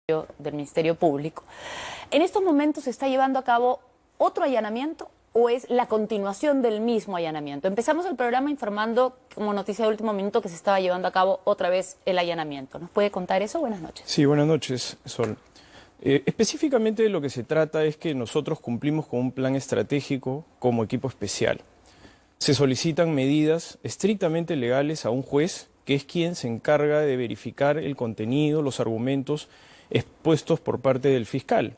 del Ministerio Público. ¿En estos momentos se está llevando a cabo otro allanamiento o es la continuación del mismo allanamiento? Empezamos el programa informando, como noticia de último minuto, que se estaba llevando a cabo otra vez el allanamiento. ¿Nos puede contar eso? Buenas noches. Sí, buenas noches, Sol. Específicamente de lo que se trata es que nosotros cumplimos con un plan estratégico como equipo especial. Se solicitan medidas estrictamente legales a un juez, que es quien se encarga de verificar el contenido, los argumentos expuestos por parte del fiscal.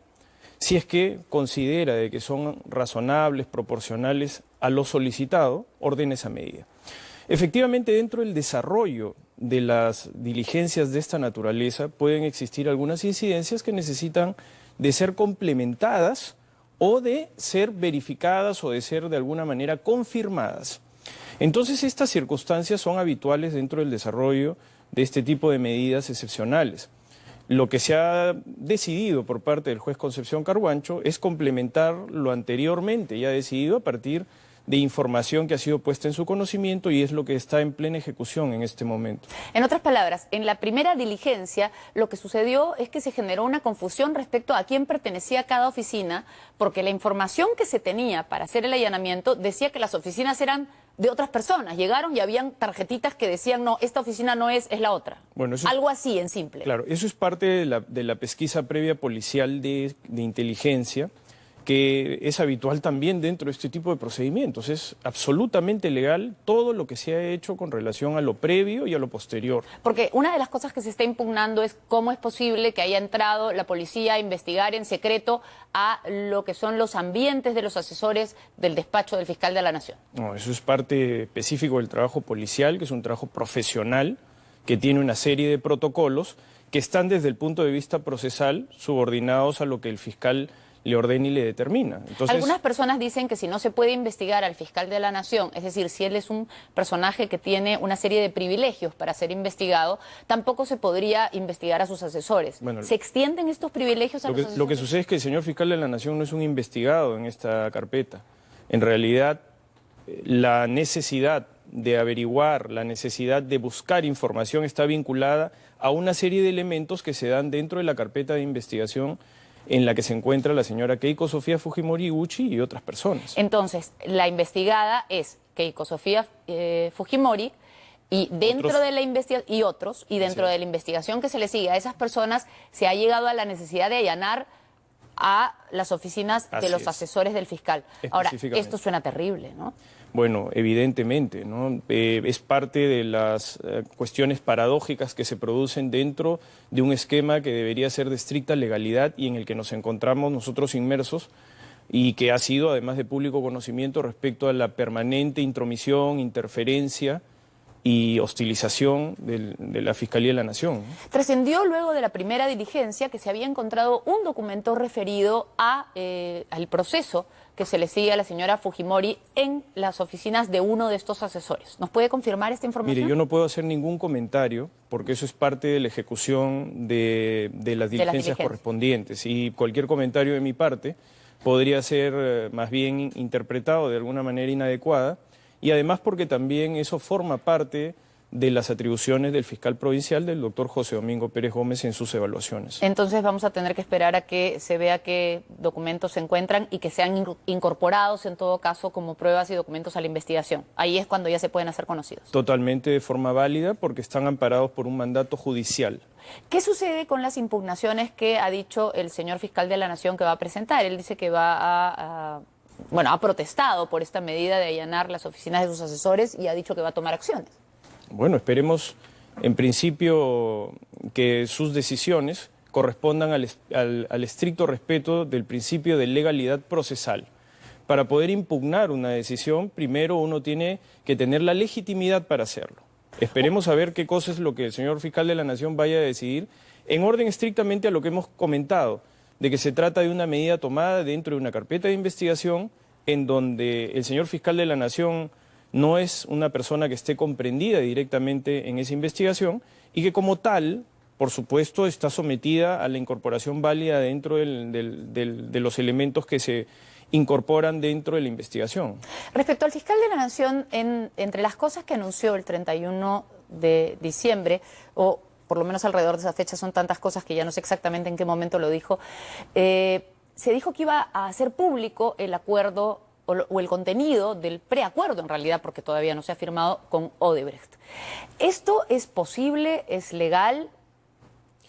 Si es que considera de que son razonables, proporcionales a lo solicitado, ordena esa medida. Efectivamente, dentro del desarrollo de las diligencias de esta naturaleza pueden existir algunas incidencias que necesitan de ser complementadas o de ser verificadas o de ser de alguna manera confirmadas. Entonces, estas circunstancias son habituales dentro del desarrollo de este tipo de medidas excepcionales. Lo que se ha decidido por parte del juez Concepción Carhuancho es complementar lo anteriormente ya decidido a partir de información que ha sido puesta en su conocimiento y es lo que está en plena ejecución en este momento. En otras palabras, en la primera diligencia lo que sucedió es que se generó una confusión respecto a quién pertenecía cada oficina, porque la información que se tenía para hacer el allanamiento decía que las oficinas eran de otras personas. Llegaron y habían tarjetitas que decían, no, esta oficina no es la otra. Bueno, algo así, en simple. Claro, eso es parte de la pesquisa previa policial de inteligencia, que es habitual también dentro de este tipo de procedimientos. Es absolutamente legal todo lo que se ha hecho con relación a lo previo y a lo posterior. Porque una de las cosas que se está impugnando es cómo es posible que haya entrado la policía a investigar en secreto a lo que son los ambientes de los asesores del despacho del fiscal de la Nación. No, eso es parte específico del trabajo policial, que es un trabajo profesional, que tiene una serie de protocolos que están desde el punto de vista procesal subordinados a lo que el fiscal le ordena y le determina. Entonces, algunas personas dicen que si no se puede investigar al fiscal de la Nación, es decir, si él es un personaje que tiene una serie de privilegios para ser investigado, tampoco se podría investigar a sus asesores. Bueno, ¿se extienden estos privilegios a los asesores? Lo que sucede es que el señor fiscal de la Nación no es un investigado en esta carpeta. En realidad, la necesidad de averiguar, la necesidad de buscar información está vinculada a una serie de elementos que se dan dentro de la carpeta de investigación en la que se encuentra la señora Keiko Sofía Fujimori Iguchi y otras personas. Entonces, la investigada es Keiko Sofía Fujimori y dentro de la investigación que se le sigue a esas personas se ha llegado a la necesidad de allanar a las oficinas de los asesores del fiscal. Ahora, esto suena terrible, ¿no? Bueno, evidentemente, ¿no? Es parte de las cuestiones paradójicas que se producen dentro de un esquema que debería ser de estricta legalidad y en el que nos encontramos nosotros inmersos y que ha sido, además de público conocimiento, respecto a la permanente intromisión, interferencia y hostilización de la Fiscalía de la Nación. Trascendió luego de la primera diligencia que se había encontrado un documento referido al proceso que se le sigue a la señora Fujimori en las oficinas de uno de estos asesores. ¿Nos puede confirmar esta información? Mire, yo no puedo hacer ningún comentario porque eso es parte de la ejecución de las diligencias correspondientes y cualquier comentario de mi parte podría ser más bien interpretado de alguna manera inadecuada y además porque también eso forma parte de las atribuciones del fiscal provincial, del doctor José Domingo Pérez Gómez, en sus evaluaciones. Entonces vamos a tener que esperar a que se vea qué documentos se encuentran y que sean incorporados en todo caso como pruebas y documentos a la investigación. Ahí es cuando ya se pueden hacer conocidos. Totalmente de forma válida porque están amparados por un mandato judicial. ¿Qué sucede con las impugnaciones que ha dicho el señor fiscal de la Nación que va a presentar? Él dice que va ha protestado por esta medida de allanar las oficinas de sus asesores y ha dicho que va a tomar acciones. Bueno, esperemos en principio que sus decisiones correspondan al estricto respeto del principio de legalidad procesal. Para poder impugnar una decisión, primero uno tiene que tener la legitimidad para hacerlo. Esperemos a ver qué cosa es lo que el señor fiscal de la Nación vaya a decidir, en orden estrictamente a lo que hemos comentado, de que se trata de una medida tomada dentro de una carpeta de investigación en donde el señor fiscal de la Nación no es una persona que esté comprendida directamente en esa investigación y que como tal, por supuesto, está sometida a la incorporación válida dentro de los elementos que se incorporan dentro de la investigación. Respecto al fiscal de la Nación, entre las cosas que anunció el 31 de diciembre, o por lo menos alrededor de esa fecha son tantas cosas que ya no sé exactamente en qué momento lo dijo, se dijo que iba a hacer público el acuerdo o el contenido del preacuerdo, en realidad, porque todavía no se ha firmado, con Odebrecht. ¿Esto es posible? ¿Es legal?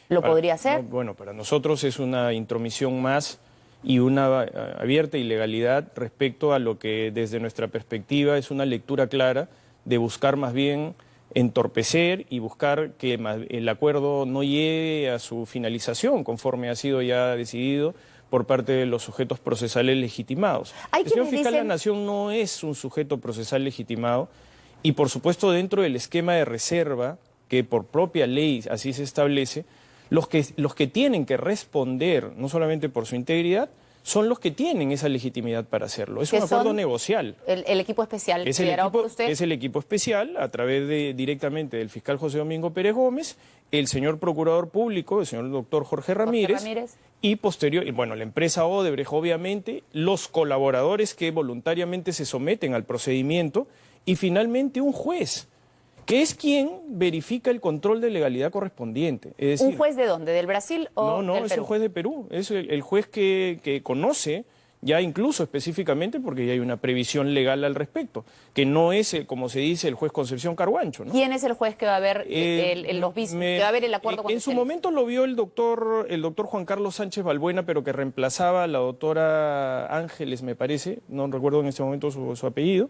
¿Lo podría hacer? No, bueno, para nosotros es una intromisión más y una abierta ilegalidad respecto a lo que desde nuestra perspectiva es una lectura clara de buscar más bien entorpecer y buscar que el acuerdo no llegue a su finalización conforme ha sido ya decidido por parte de los sujetos procesales legitimados. El señor fiscal de la Nación no es un sujeto procesal legitimado y por supuesto dentro del esquema de reserva que por propia ley así se establece, los que tienen que responder no solamente por su integridad, son los que tienen esa legitimidad para hacerlo. Es un acuerdo negocial. El equipo especial es el equipo especial a través directamente del fiscal José Domingo Pérez Gómez, el señor procurador público, el señor doctor Jorge Ramírez. Y la empresa Odebrecht, obviamente, los colaboradores que voluntariamente se someten al procedimiento y finalmente un juez, que es quien verifica el control de legalidad correspondiente. Es decir, ¿un juez de dónde? ¿Del Brasil o del Perú? No, es el juez de Perú, es el juez que conoce ya incluso específicamente, porque ya hay una previsión legal al respecto, que no es, como se dice, el juez Concepción Carhuancho, ¿no? ¿Quién es el juez que va a ver que va a ver el acuerdo con En su momento lo vio el doctor Juan Carlos Sánchez Balbuena, pero que reemplazaba a la doctora Ángeles, me parece, no recuerdo en este momento su apellido,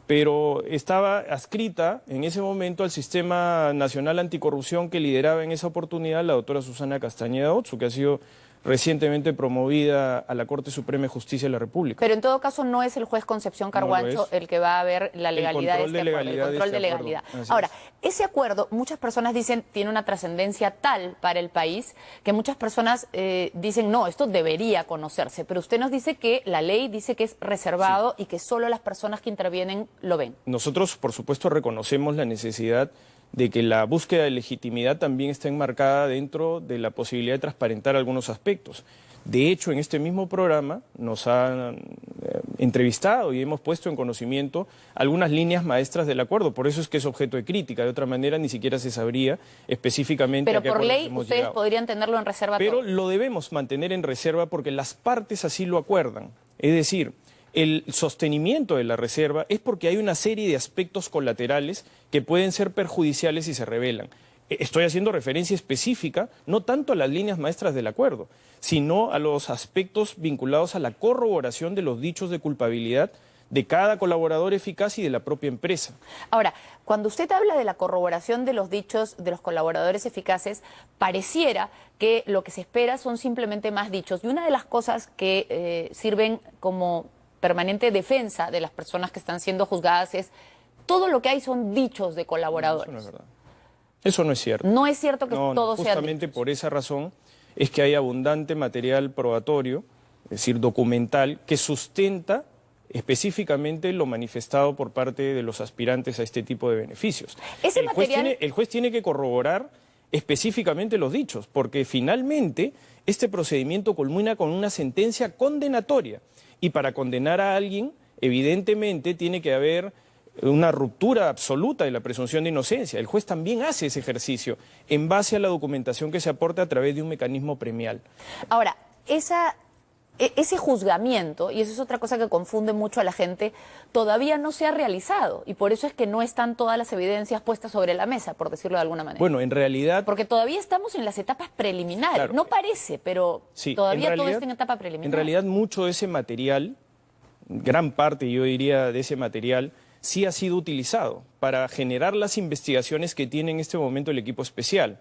pero estaba adscrita en ese momento al Sistema Nacional Anticorrupción que lideraba en esa oportunidad la doctora Susana Castañeda Otsu, que ha sido recientemente promovida a la Corte Suprema de Justicia de la República. Pero en todo caso no es el juez Concepción Carhuancho el que va a ver la legalidad de este acuerdo, el control de legalidad. Ahora, ese acuerdo, muchas personas dicen, tiene una trascendencia tal para el país, que muchas personas dicen, no, esto debería conocerse, pero usted nos dice que la ley dice que es reservado y que solo las personas que intervienen lo ven. Nosotros, por supuesto, reconocemos la necesidad de que la búsqueda de legitimidad también está enmarcada dentro de la posibilidad de transparentar algunos aspectos. De hecho, en este mismo programa nos han entrevistado y hemos puesto en conocimiento algunas líneas maestras del acuerdo, por eso es que es objeto de crítica, de otra manera ni siquiera se sabría específicamente Pero a qué por ley hemos ustedes llegado. Podrían tenerlo en reserva. Pero lo debemos mantener en reserva porque las partes así lo acuerdan, es decir, el sostenimiento de la reserva es porque hay una serie de aspectos colaterales que pueden ser perjudiciales si se revelan. Estoy haciendo referencia específica, no tanto a las líneas maestras del acuerdo, sino a los aspectos vinculados a la corroboración de los dichos de culpabilidad de cada colaborador eficaz y de la propia empresa. Ahora, cuando usted habla de la corroboración de los dichos de los colaboradores eficaces, pareciera que lo que se espera son simplemente más dichos. Y una de las cosas que sirven como permanente defensa de las personas que están siendo juzgadas es todo lo que hay son dichos de colaboradores. Eso no es verdad. Eso no es cierto. No es cierto que todo sea justamente por esa razón es que hay abundante material probatorio, es decir, documental, que sustenta específicamente lo manifestado por parte de los aspirantes a este tipo de beneficios. El juez tiene que corroborar específicamente los dichos, porque finalmente este procedimiento culmina con una sentencia condenatoria. Y para condenar a alguien, evidentemente, tiene que haber una ruptura absoluta de la presunción de inocencia. El juez también hace ese ejercicio en base a la documentación que se aporta a través de un mecanismo premial. Ahora, ese juzgamiento, y eso es otra cosa que confunde mucho a la gente, todavía no se ha realizado. Y por eso es que no están todas las evidencias puestas sobre la mesa, por decirlo de alguna manera. Bueno, en realidad... Porque todavía estamos en las etapas preliminares. Claro, no parece, pero sí, todavía todo está en etapa preliminar. En realidad mucho de ese material, gran parte yo diría de ese material, sí ha sido utilizado para generar las investigaciones que tiene en este momento el equipo especial.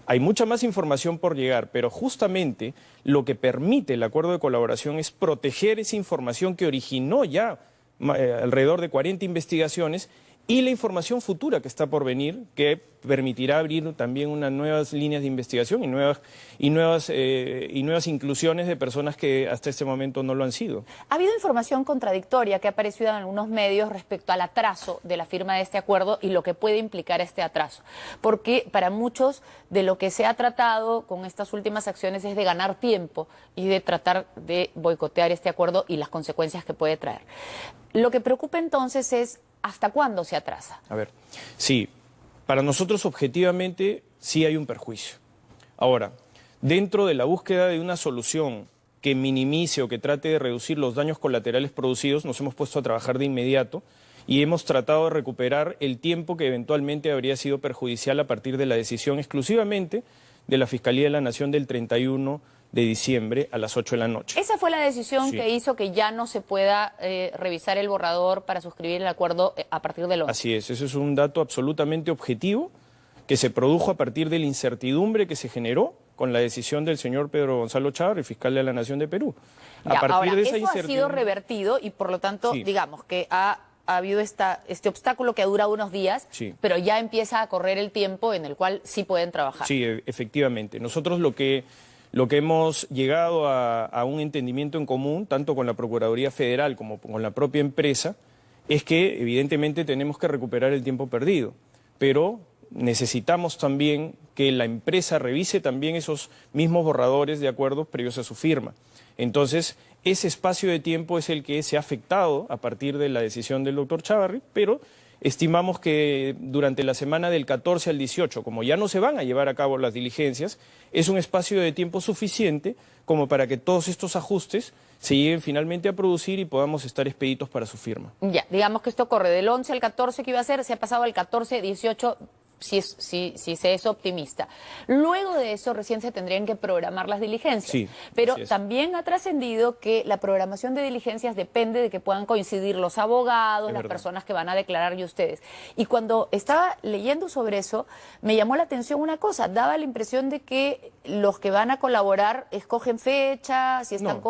Hay mucha más información por llegar, pero justamente lo que permite el acuerdo de colaboración es proteger esa información que originó ya alrededor de 40 investigaciones y la información futura que está por venir, que permitirá abrir también unas nuevas líneas de investigación y nuevas inclusiones de personas que hasta este momento no lo han sido. Ha habido información contradictoria que ha aparecido en algunos medios respecto al atraso de la firma de este acuerdo y lo que puede implicar este atraso. Porque para muchos de lo que se ha tratado con estas últimas acciones es de ganar tiempo y de tratar de boicotear este acuerdo y las consecuencias que puede traer. Lo que preocupa entonces es ¿hasta cuándo se atrasa? A ver, sí, para nosotros objetivamente sí hay un perjuicio. Ahora, dentro de la búsqueda de una solución que minimice o que trate de reducir los daños colaterales producidos, nos hemos puesto a trabajar de inmediato y hemos tratado de recuperar el tiempo que eventualmente habría sido perjudicial a partir de la decisión exclusivamente de la Fiscalía de la Nación del 31 de diciembre a las 8 de la noche. Esa fue la decisión Sí. que hizo que ya no se pueda revisar el borrador para suscribir el acuerdo a partir del 11. Así es, ese es un dato absolutamente objetivo que se produjo a partir de la incertidumbre que se generó con la decisión del señor Pedro Gonzalo Chávez, fiscal de la Nación de Perú. Ya, A partir ahora, de esa eso ha sido revertido y por lo tanto, Sí. digamos que ha habido este obstáculo que ha durado unos días, Sí. pero ya empieza a correr el tiempo en el cual sí pueden trabajar. Sí, efectivamente. Nosotros lo que hemos llegado a un entendimiento en común, tanto con la Procuraduría Federal como con la propia empresa, es que evidentemente tenemos que recuperar el tiempo perdido, pero necesitamos también que la empresa revise también esos mismos borradores de acuerdos previos a su firma. Entonces, ese espacio de tiempo es el que se ha afectado a partir de la decisión del doctor Chávarri, pero estimamos que durante la semana del 14 al 18, como ya no se van a llevar a cabo las diligencias, es un espacio de tiempo suficiente como para que todos estos ajustes se lleguen finalmente a producir y podamos estar expeditos para su firma. Ya, digamos que esto corre del 11 al 14 que iba a ser, se ha pasado al 14, 18, si se es optimista. Luego de eso recién se tendrían que programar las diligencias. Sí, pero así es. también ha trascendido que la programación de diligencias depende de que puedan coincidir los abogados, Es las verdad. personas que van a declarar y ustedes. Y cuando estaba leyendo sobre eso, me llamó la atención una cosa, daba la impresión de que los que van a colaborar escogen fecha, si están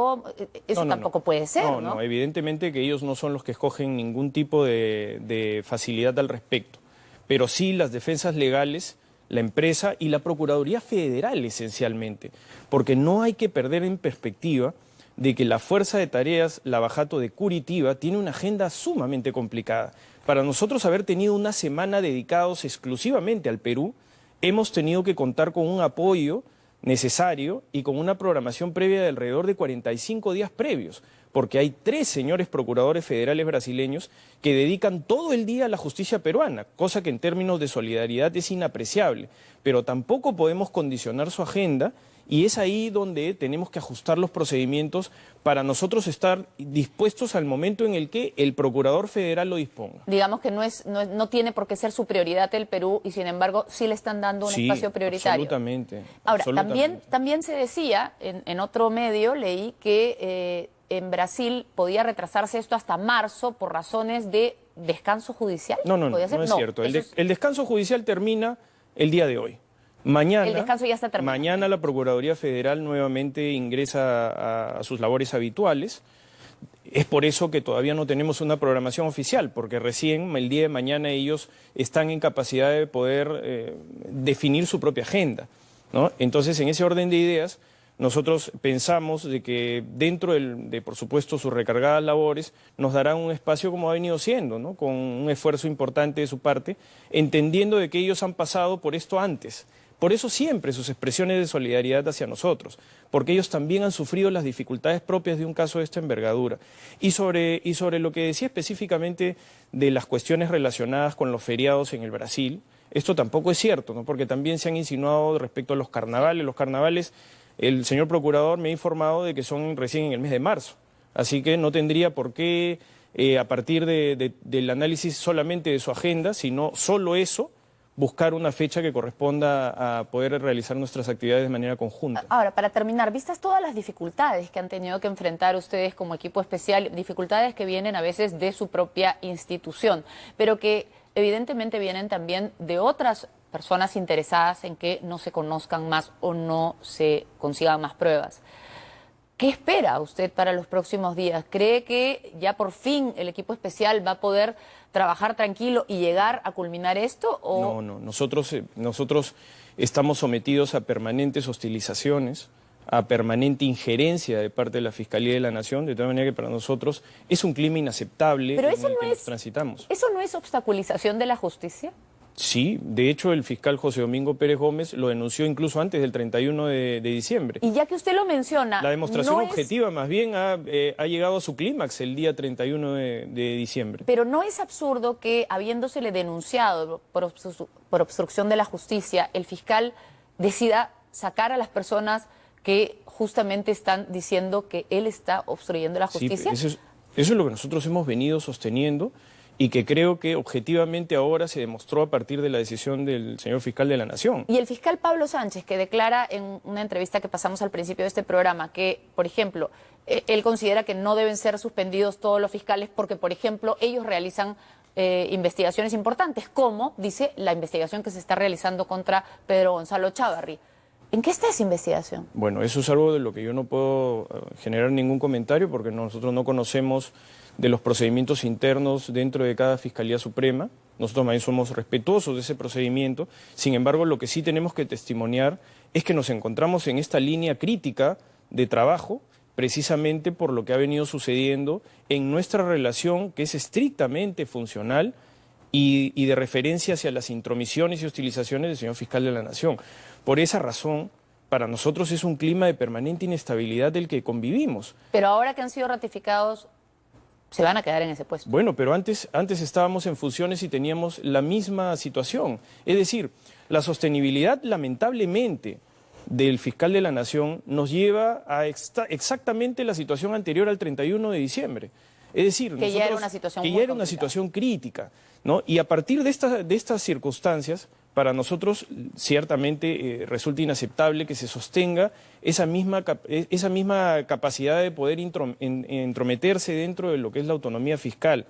eso tampoco puede ser, ¿no? No, evidentemente que ellos no son los que escogen ningún tipo de facilidad al respecto, pero sí las defensas legales, la empresa y la Procuraduría Federal esencialmente, porque no hay que perder en perspectiva de que la Fuerza de Tareas Lavajato de Curitiba tiene una agenda sumamente complicada. Para nosotros haber tenido una semana dedicados exclusivamente al Perú, hemos tenido que contar con un apoyo necesario y con una programación previa de alrededor de 45 días previos, porque hay 3 señores procuradores federales brasileños que dedican todo el día a la justicia peruana, cosa que en términos de solidaridad es inapreciable, pero tampoco podemos condicionar su agenda y es ahí donde tenemos que ajustar los procedimientos para nosotros estar dispuestos al momento en el que el procurador federal lo disponga. Digamos que no tiene por qué ser su prioridad el Perú y sin embargo sí le están dando un Sí, espacio prioritario. absolutamente. Ahora, absolutamente. también se decía, en otro medio leí que en Brasil podía retrasarse esto hasta marzo por razones de descanso judicial. No ¿Podía ser? es No, cierto. eso es- El descanso judicial termina el día de hoy. Mañana, El descanso ya está terminado. Mañana la Procuraduría Federal nuevamente ingresa a sus labores habituales. Es por eso que todavía no tenemos una programación oficial, porque recién el día de mañana ellos están en capacidad de poder definir su propia agenda, ¿no? Entonces, en ese orden de ideas, nosotros pensamos de que dentro de, por supuesto, sus recargadas labores, nos darán un espacio como ha venido siendo, ¿no? Con un esfuerzo importante de su parte, entendiendo de que ellos han pasado por esto antes. Por eso siempre sus expresiones de solidaridad hacia nosotros, porque ellos también han sufrido las dificultades propias de un caso de esta envergadura. Y sobre lo que decía específicamente de las cuestiones relacionadas con los feriados en el Brasil, esto tampoco es cierto, ¿no? Porque también se han insinuado respecto a los carnavales. Los carnavales, el señor procurador me ha informado de que son recién en el mes de marzo, así que no tendría por qué, a partir del análisis solamente de su agenda, sino solo eso, buscar una fecha que corresponda a poder realizar nuestras actividades de manera conjunta. Ahora, para terminar, vistas todas las dificultades que han tenido que enfrentar ustedes como equipo especial, dificultades que vienen a veces de su propia institución, pero que evidentemente vienen también de otras personas interesadas en que no se conozcan más o no se consigan más pruebas. ¿Qué espera usted para los próximos días? ¿Cree que ya por fin el equipo especial va a poder trabajar tranquilo y llegar a culminar esto? ¿O? No, nosotros estamos sometidos a permanentes hostilizaciones, a permanente injerencia de parte de la Fiscalía de la Nación, de tal manera que para nosotros es un clima inaceptable Pero en eso el no que es- nos transitamos. ¿Eso no es obstaculización de la justicia? Sí, de hecho el fiscal José Domingo Pérez Gómez lo denunció incluso antes del 31 de diciembre. Y ya que usted lo menciona... La demostración no objetiva más bien ha llegado a su clímax el día 31 de diciembre. Pero no es absurdo que, habiéndosele denunciado por obstrucción de la justicia, el fiscal decida sacar a las personas que justamente están diciendo que él está obstruyendo la justicia. Sí, eso es lo que nosotros hemos venido sosteniendo y que creo que objetivamente ahora se demostró a partir de la decisión del señor fiscal de la Nación. Y el fiscal Pablo Sánchez, que declara en una entrevista que pasamos al principio de este programa que, por ejemplo, él considera que no deben ser suspendidos todos los fiscales porque, por ejemplo, ellos realizan investigaciones importantes, como, dice, la investigación que se está realizando contra Pedro Gonzalo Chávarri. ¿En qué está esa investigación? Bueno, eso es algo de lo que yo no puedo generar ningún comentario porque nosotros no conocemos de los procedimientos internos dentro de cada Fiscalía Suprema. Nosotros también somos respetuosos de ese procedimiento. Sin embargo, lo que sí tenemos que testimoniar es que nos encontramos en esta línea crítica de trabajo precisamente por lo que ha venido sucediendo en nuestra relación, que es estrictamente funcional y de referencia hacia las intromisiones y hostilizaciones del señor fiscal de la Nación. Por esa razón, para nosotros es un clima de permanente inestabilidad del que convivimos. Pero ahora que han sido ratificados, se van a quedar en ese puesto. Bueno, pero antes estábamos en funciones y teníamos la misma situación. Es decir, la sostenibilidad, lamentablemente, del fiscal de la Nación nos lleva a exactamente la situación anterior al 31 de diciembre. Es decir, que ya era una situación que ya era una situación crítica, ¿no? Y a partir de estas circunstancias, para nosotros ciertamente resulta inaceptable que se sostenga esa misma capacidad de poder entrometerse dentro de lo que es la autonomía fiscal.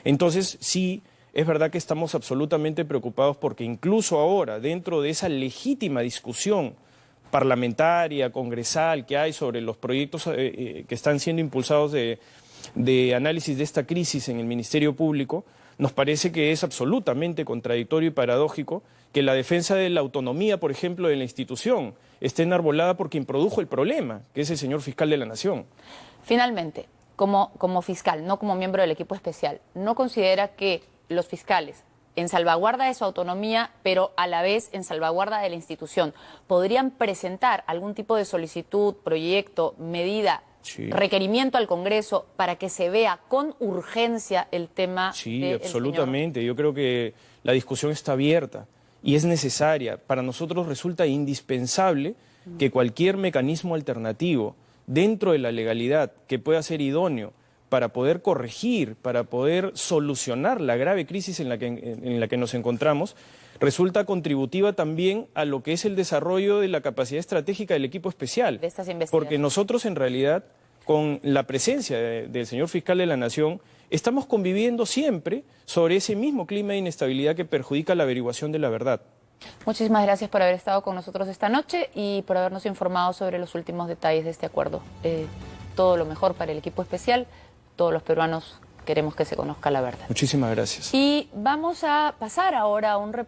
Entonces, sí, es verdad que estamos absolutamente preocupados porque incluso ahora, dentro de esa legítima discusión parlamentaria, congresal que hay sobre los proyectos que están siendo impulsados de análisis de esta crisis en el Ministerio Público, nos parece que es absolutamente contradictorio y paradójico que la defensa de la autonomía, por ejemplo, de la institución, esté enarbolada por quien produjo el problema, que es el señor fiscal de la Nación. Finalmente, como fiscal, no como miembro del equipo especial, ¿no considera que los fiscales, en salvaguarda de su autonomía, pero a la vez en salvaguarda de la institución, podrían presentar algún tipo de solicitud, proyecto, medida, sí, requerimiento al Congreso para que se vea con urgencia el tema? Sí, absolutamente. Yo creo que la discusión está abierta y es necesaria. Para nosotros resulta indispensable que cualquier mecanismo alternativo dentro de la legalidad que pueda ser idóneo para poder corregir, para poder solucionar la grave crisis en la que nos encontramos, resulta contributiva también a lo que es el desarrollo de la capacidad estratégica del equipo especial. De estas investigaciones. Porque nosotros en realidad, con la presencia del señor fiscal de la Nación, estamos conviviendo siempre sobre ese mismo clima de inestabilidad que perjudica la averiguación de la verdad. Muchísimas gracias por haber estado con nosotros esta noche y por habernos informado sobre los últimos detalles de este acuerdo. Todo lo mejor para el equipo especial. Todos los peruanos queremos que se conozca la verdad. Muchísimas gracias. Y vamos a pasar ahora a un reporte.